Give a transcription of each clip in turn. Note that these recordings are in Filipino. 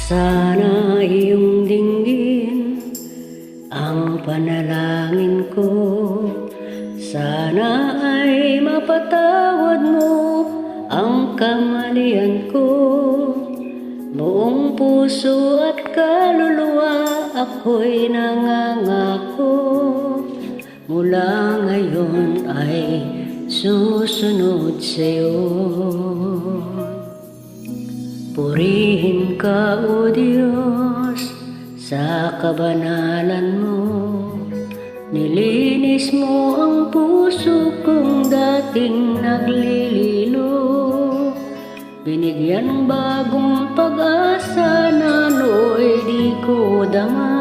Sana iyong dinggin ang panalangin ko. Sana ay mapatawad mo ang kamalian ko. Buong puso at kaluluwa ako'y nangangako, mula ngayon ay susunod sa'yo. Purihin ka, O Diyos, sa kabanalan mo. Nilinis mo ang puso kong dating naglililo. Binigyan bagong pag-asa na nooy di ko dama.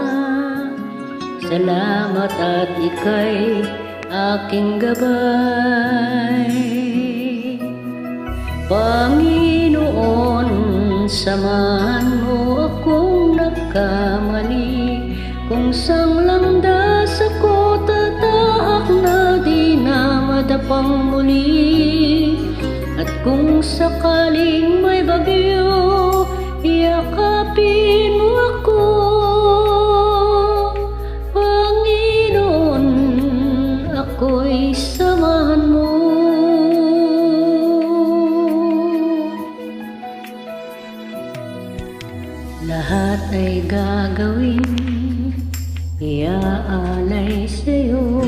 Salamat at ika'y aking gabay. Panginoon, samahan mo akong nagkamali. Kung sang landas ako tataak na di na madapang muli. At kung sakaling may bagyo, yakapin mo ako. Panginoon, ako'y samahan mo. Lahat ay gagawin, iaalay sa'yo.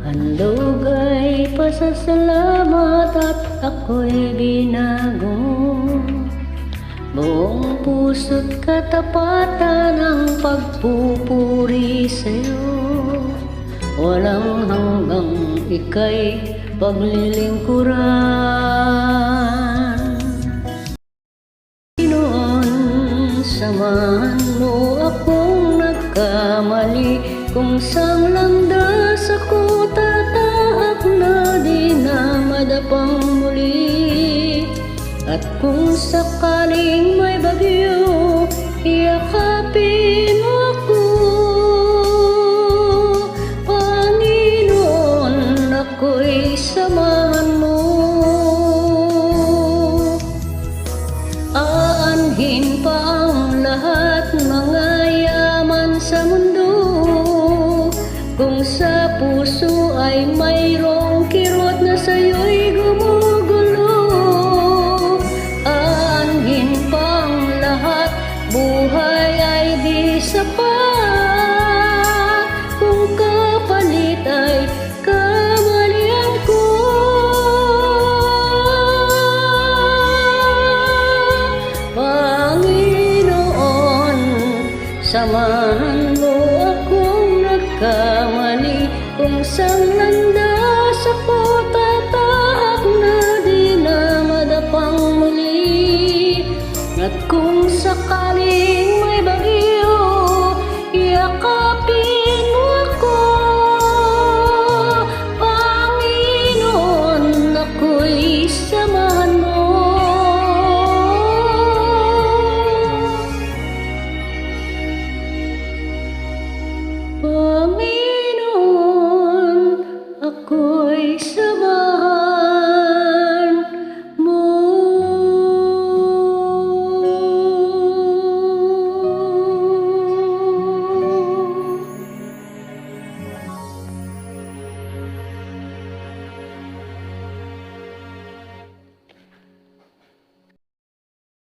Handog ay pasasalamat at ako'y binago. Buong puso't katapatan ang pagpupuri sa'yo. Walang hanggang ika'y paglilingkuran. Samahan mo akong nagkamali. Kung sang landas ako tataak na di na madapang muli. At kung sakaling may bagyo, yakapin mo ako. Panginoon, ako'y samahan mo. Aanhin pa ang lahat mga yaman sa mundo. Kung sa puso ay mayroong kirot na sa'yo'y gumugulo. Aanhin pa ang lahat, buhay ay di sapat. Kung kapalit ay kamalian ko. Panginoon, samahan